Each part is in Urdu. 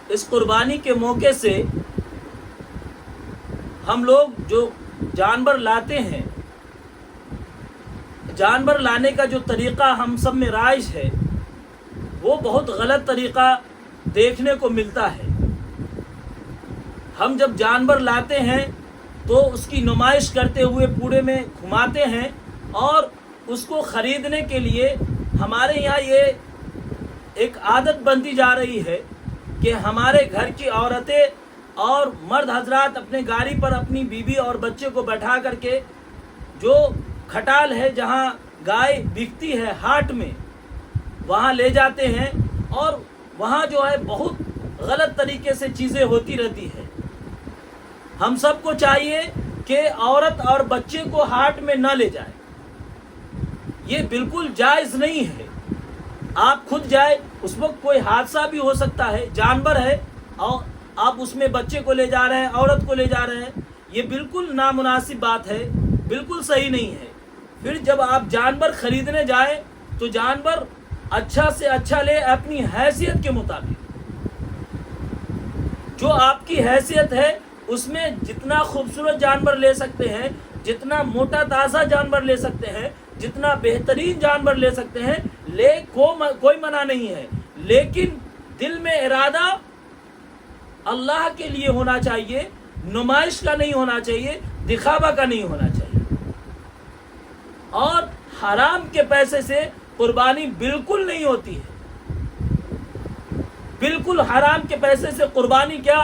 اس قربانی کے موقع سے ہم لوگ جو جانور لاتے ہیں، جانور لانے کا جو طریقہ ہم سب میں رائج ہے وہ بہت غلط طریقہ دیکھنے کو ملتا ہے۔ ہم جب جانور لاتے ہیں تو اس کی نمائش کرتے ہوئے پورے میں گھماتے ہیں، اور اس کو خریدنے کے لیے ہمارے یہاں یہ ایک عادت بنتی جا رہی ہے کہ ہمارے گھر کی عورتیں اور مرد حضرات اپنے گاڑی پر اپنی بیوی اور بچے کو بیٹھا کر کے جو کھٹال ہے جہاں گائے بکتی ہے ہاٹ میں، وہاں لے جاتے ہیں، اور وہاں جو ہے بہت غلط طریقے سے چیزیں ہوتی رہتی ہے۔ ہم سب کو چاہیے کہ عورت اور بچے کو ہاٹ میں نہ لے جائے، یہ بالکل جائز نہیں ہے۔ آپ خود جائے، اس وقت کوئی حادثہ بھی ہو سکتا ہے، جانور ہے اور آپ اس میں بچے کو لے جا رہے ہیں، عورت کو لے جا رہے ہیں، یہ بالکل نامناسب بات ہے، بالکل صحیح نہیں ہے۔ پھر جب آپ جانور خریدنے جائیں تو جانور اچھا سے اچھا لے، اپنی حیثیت کے مطابق، جو آپ کی حیثیت ہے اس میں جتنا خوبصورت جانور لے سکتے ہیں، جتنا موٹا تازہ جانور لے سکتے ہیں، جتنا بہترین جانور لے سکتے ہیں لے، کوئی منع نہیں ہے، لیکن دل میں ارادہ اللہ کے لیے ہونا چاہیے، نمائش کا نہیں ہونا چاہیے، دکھاوا کا نہیں ہونا چاہیے۔ اور حرام کے پیسے سے قربانی بالکل نہیں ہوتی ہے، بالکل حرام کے پیسے سے قربانی کیا،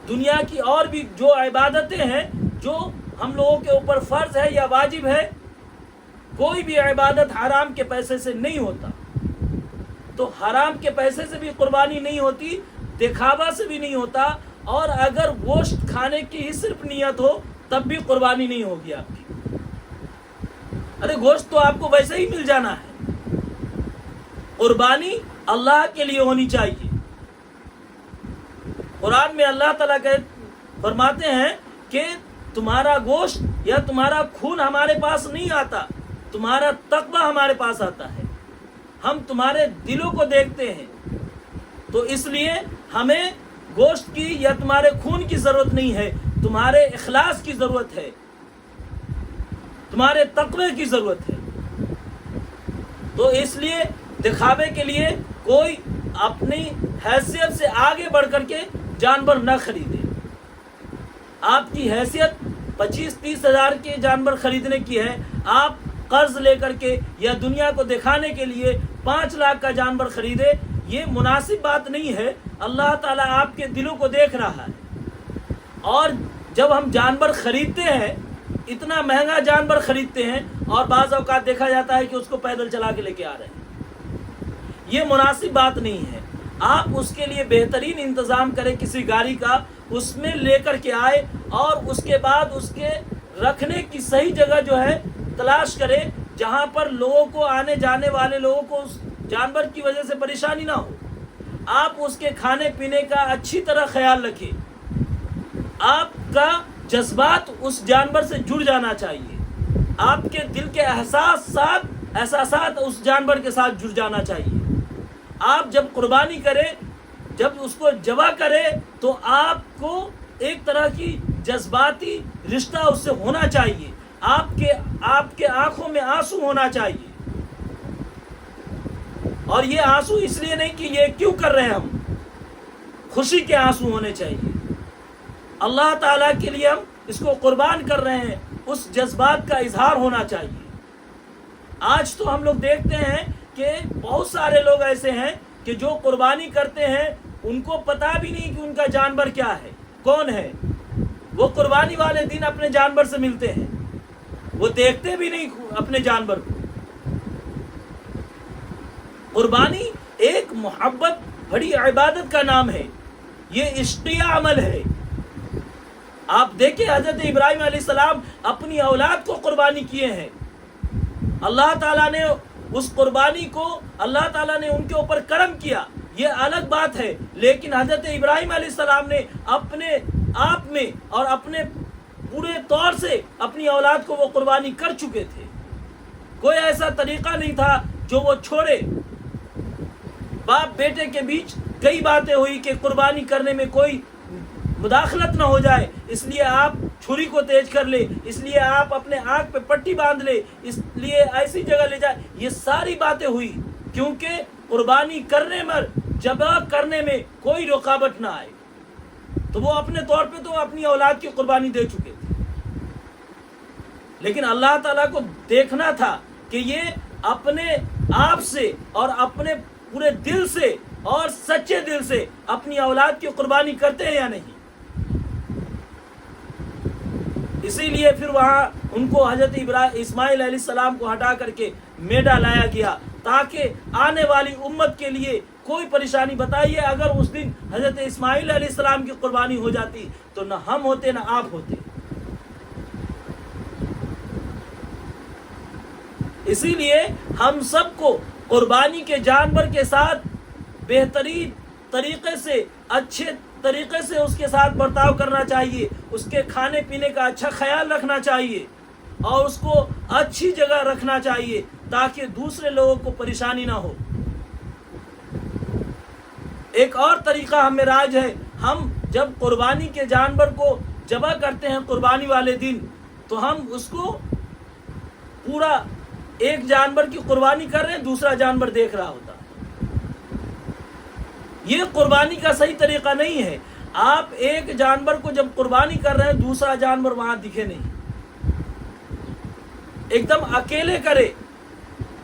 دنیا کی اور بھی جو عبادتیں ہیں جو ہم لوگوں کے اوپر فرض ہے یا واجب ہے، کوئی بھی عبادت حرام کے پیسے سے نہیں ہوتا۔ تو حرام کے پیسے سے بھی قربانی نہیں ہوتی، دکھاوا سے بھی نہیں ہوتا، اور اگر گوشت کھانے کی ہی صرف نیت ہو تب بھی قربانی نہیں ہوگی آپ کی۔ ارے گوشت تو آپ کو ویسے ہی مل جانا ہے، قربانی اللہ کے لیے ہونی چاہیے۔ قرآن میں اللہ تعالیٰ فرماتے ہیں کہ تمہارا گوشت یا تمہارا خون ہمارے پاس نہیں آتا، تمہارا تقوی ہمارے پاس آتا ہے، ہم تمہارے دلوں کو دیکھتے ہیں۔ تو اس لیے ہمیں گوشت کی یا تمہارے خون کی ضرورت نہیں ہے، تمہارے اخلاص کی ضرورت ہے، تمہارے تقوی کی ضرورت ہے۔ تو اس لیے دکھاوے کے لیے کوئی اپنی حیثیت سے آگے بڑھ کر کے جانور نہ خریدے۔ آپ کی حیثیت 25-30 ہزار کے جانور خریدنے کی ہے، آپ قرض لے کر کے یا دنیا کو دکھانے کے لیے 5 لاکھ کا جانور خریدے، یہ مناسب بات نہیں ہے۔ اللہ تعالیٰ آپ کے دلوں کو دیکھ رہا ہے۔ اور جب ہم جانور خریدتے ہیں، اتنا مہنگا جانور خریدتے ہیں، اور بعض اوقات دیکھا جاتا ہے کہ اس کو پیدل چلا کے لے کے آ رہے ہیں، یہ مناسب بات نہیں ہے۔ آپ اس کے لیے بہترین انتظام کریں کسی گاڑی کا، اس میں لے کر کے آئے، اور اس کے بعد اس کے رکھنے کی صحیح جگہ جو ہے تلاش کریں، جہاں پر لوگوں کو، آنے جانے والے لوگوں کو اس جانور کی وجہ سے پریشانی نہ ہو۔ آپ اس کے کھانے پینے کا اچھی طرح خیال رکھیں، آپ کا جذبات اس جانور سے جڑ جانا چاہیے، آپ کے دل کے احساسات اس جانور کے ساتھ جڑ جانا چاہیے۔ آپ جب قربانی کریں، جب اس کو ذبح کریں، تو آپ کو ایک طرح کی جذباتی رشتہ اس سے ہونا چاہیے، آپ کے آنکھوں میں آنسو ہونا چاہیے۔ اور یہ آنسو اس لیے نہیں کہ یہ کیوں کر رہے ہیں ہم، خوشی کے آنسو ہونے چاہیے۔ اللہ تعالیٰ کے لیے ہم اس کو قربان کر رہے ہیں، اس جذبات کا اظہار ہونا چاہیے۔ آج تو ہم لوگ دیکھتے ہیں کہ بہت سارے لوگ ایسے ہیں کہ جو قربانی کرتے ہیں ان کو پتہ بھی نہیں کہ ان کا جانور کیا ہے، کون ہے۔ وہ قربانی والے دن اپنے جانور سے ملتے ہیں، وہ دیکھتے بھی نہیں اپنے جانور کو۔ قربانی ایک محبت بڑی عبادت کا نام ہے، یہ عشقیہ عمل ہے۔ آپ دیکھیں حضرت ابراہیم علیہ السلام اپنی اولاد کو قربانی کیے ہیں، اللہ تعالیٰ نے اس قربانی کو، اللہ تعالیٰ نے ان کے اوپر کرم کیا، یہ الگ بات ہے، لیکن حضرت ابراہیم علیہ السلام نے اپنے آپ میں اور اپنے پورے طور سے اپنی اولاد کو وہ قربانی کر چکے تھے۔ کوئی ایسا طریقہ نہیں تھا جو وہ چھوڑے۔ باپ بیٹے کے بیچ کئی باتیں ہوئی کہ قربانی کرنے میں کوئی مداخلت نہ ہو جائے، اس لیے آپ چھری کو تیز کر لے، اس لیے آپ اپنے آنکھ پہ پٹی باندھ لے، اس لیے ایسی جگہ لے جائے. یہ ساری باتیں ہوئی کیونکہ قربانی کرنے میں، ذبح کرنے میں کوئی رکاوٹ نہ آئے. تو وہ اپنے طور پہ تو اپنی اولاد کی قربانی دے چکے تھے، لیکن اللہ تعالیٰ کو دیکھنا تھا کہ یہ اپنے آپ سے اور اپنے پورے دل سے اور سچے دل سے اپنی اولاد کی قربانی کرتے ہیں یا نہیں. اسی لیے پھر وہاں ان کو حضرت اسماعیل علیہ السلام کو ہٹا کر کے میڈا لایا گیا تاکہ آنے والی امت کے لیے کوئی پریشانی. بتائیے اگر اس دن حضرت اسماعیل علیہ السلام کی قربانی ہو جاتی تو نہ ہم ہوتے نہ آپ ہوتے. اسی لیے ہم سب کو قربانی کے جانور کے ساتھ بہترین طریقے سے، اچھے طریقے سے اس کے ساتھ برتاؤ کرنا چاہیے، اس کے کھانے پینے کا اچھا خیال رکھنا چاہیے اور اس کو اچھی جگہ رکھنا چاہیے تاکہ دوسرے لوگوں کو پریشانی نہ ہو. ایک اور طریقہ ہمیں راج ہے، ہم جب قربانی کے جانور کو ذبح کرتے ہیں قربانی والے دن، تو ہم اس کو پورا ایک جانور کی قربانی کر رہے ہیں، دوسرا جانور دیکھ رہا ہوتا. یہ قربانی کا صحیح طریقہ نہیں ہے. آپ ایک جانور کو جب قربانی کر رہے ہیں دوسرا جانور وہاں دکھے نہیں، ایک دم اکیلے کرے.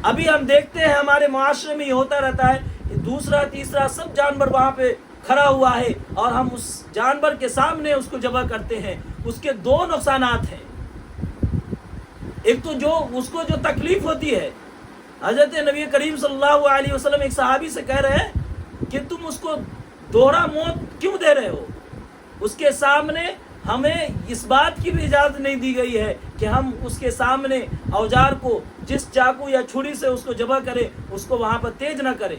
ابھی ہم دیکھتے ہیں ہمارے معاشرے میں یہ ہوتا رہتا ہے، دوسرا تیسرا سب جانور وہاں پہ کھڑا ہوا ہے اور ہم اس جانور کے سامنے اس کو ذبح کرتے ہیں. اس کے دو نقصانات ہیں. ایک تو جو اس کو جو تکلیف ہوتی ہے، حضرت نبی کریم صلی اللہ علیہ وسلم ایک صحابی سے کہہ رہے ہیں کہ تم اس کو دوہرا موت کیوں دے رہے ہو؟ اس کے سامنے ہمیں اس بات کی بھی اجازت نہیں دی گئی ہے کہ ہم اس کے سامنے اوزار کو، جس چاقو یا چھری سے اس کو ذبح کرے، اس کو وہاں پر تیز نہ کرے،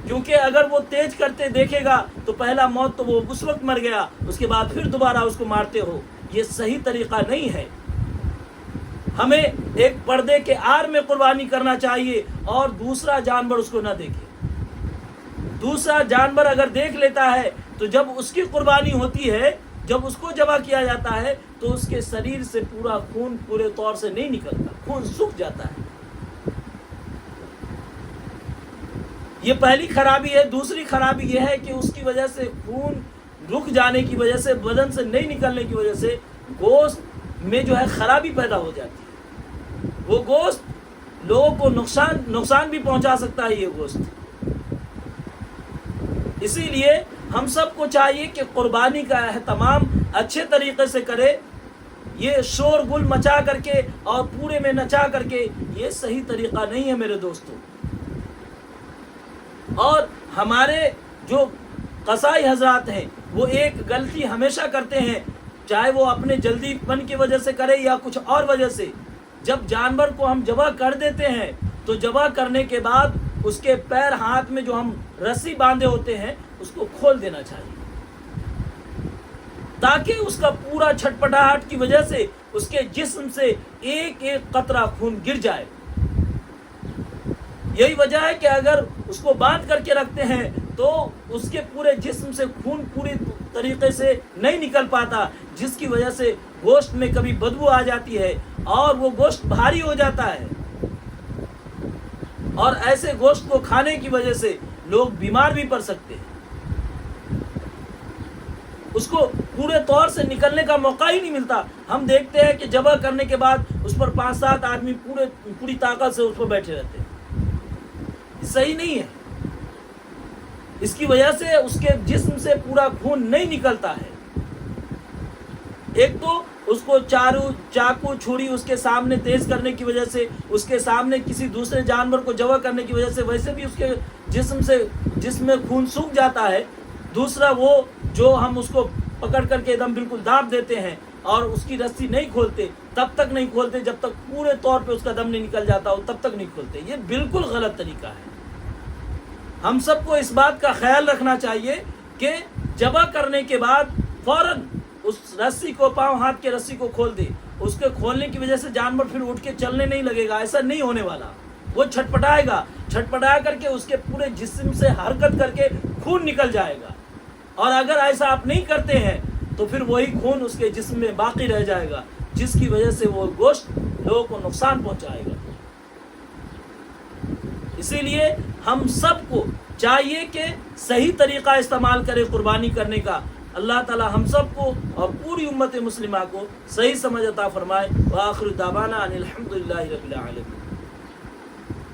کیونکہ اگر وہ تیز کرتے دیکھے گا تو پہلا موت تو وہ اس وقت مر گیا، اس کے بعد پھر دوبارہ اس کو مارتے ہو. یہ صحیح طریقہ نہیں ہے. ہمیں ایک پردے کے آڑ میں قربانی کرنا چاہیے اور دوسرا جانور اس کو نہ دیکھے. دوسرا جانور اگر دیکھ لیتا ہے تو جب اس کی قربانی ہوتی ہے، جب اس کو ذبح کیا جاتا ہے تو اس کے شریر سے پورا خون پورے طور سے نہیں نکلتا، خون سوکھ جاتا ہے. یہ پہلی خرابی ہے. دوسری خرابی یہ ہے کہ اس کی وجہ سے خون رک جانے کی وجہ سے، بدن سے نہیں نکلنے کی وجہ سے گوشت میں جو ہے خرابی پیدا ہو جاتی ہے. وہ گوشت لوگوں کو نقصان بھی پہنچا سکتا ہے. یہ گوشت، اسی لیے ہم سب کو چاہیے کہ قربانی کا اہتمام اچھے طریقے سے کرے. یہ شور گل مچا کر کے اور پورے میں نچا کر کے، یہ صحیح طریقہ نہیں ہے میرے دوستوں. اور ہمارے جو قصائی حضرات ہیں وہ ایک غلطی ہمیشہ کرتے ہیں، چاہے وہ اپنے جلدی پن کی وجہ سے کرے یا کچھ اور وجہ سے. جب جانور کو ہم ذبح کر دیتے ہیں تو ذبح کرنے کے بعد اس کے پیر ہاتھ میں جو ہم رسی باندھے ہوتے ہیں اس کو کھول دینا چاہیے تاکہ اس کا پورا چھٹپٹاہٹ کی وجہ سے اس کے جسم سے ایک ایک قطرہ خون گر جائے. یہی وجہ ہے کہ اگر اس کو باندھ کر کے رکھتے ہیں تو اس کے پورے جسم سے خون پوری طریقے سے نہیں نکل پاتا، جس کی وجہ سے گوشت میں کبھی بدبو آ جاتی ہے اور وہ گوشت بھاری ہو جاتا ہے. اور ایسے گوشت کو کھانے کی وجہ سے لوگ بیمار بھی پڑ سکتے ہیں. اس کو پورے طور سے نکلنے کا موقع ہی نہیں ملتا. ہم دیکھتے ہیں کہ ذبح کرنے کے بعد اس پر 5-7 آدمی پوری طاقت سے اس پر بیٹھے رہتے ہیں. صحیح نہیں ہے. اس کی وجہ سے اس کے جسم سے پورا خون نہیں نکلتا ہے. ایک تو اس کو چاقو چھری اس کے سامنے تیز کرنے کی وجہ سے، اس کے سامنے کسی دوسرے جانور کو ذبح کرنے کی وجہ سے ویسے بھی اس کے جسم میں خون سوکھ جاتا ہے. دوسرا وہ جو ہم اس کو پکڑ کر کے ایک دم بالکل داب دیتے ہیں اور اس کی رسی نہیں کھولتے، تب تک نہیں کھولتے جب تک پورے طور پہ اس کا دم نہیں نکل جاتا ہو، تب تک نہیں کھولتے. یہ بالکل غلط طریقہ ہے. ہم سب کو اس بات کا خیال رکھنا چاہیے کہ ذبح کرنے کے بعد فوراً اس رسی کو، پاؤں ہاتھ کے رسی کو کھول دے. اس کے کھولنے کی وجہ سے جانور پھر اٹھ کے چلنے نہیں لگے گا، ایسا نہیں ہونے والا. وہ چھٹپٹائے گا، چھٹپٹا کر کے اس کے پورے جسم سے حرکت کر کے خون نکل جائے گا، اور اگر ایسا آپ نہیں کرتے ہیں تو پھر وہی خون اس کے جسم میں باقی رہ جائے گا، جس کی وجہ سے وہ گوشت لوگوں کو نقصان پہنچائے گا۔ اسی لیے ہم سب کو چاہیے کہ صحیح طریقہ استعمال کرے قربانی کرنے کا۔ اللہ تعالی ہم سب کو اور پوری امت مسلمہ کو صحیح سمجھ عطا فرمائے۔ وآخر دعوانا ان الحمد للہ رب العالمین۔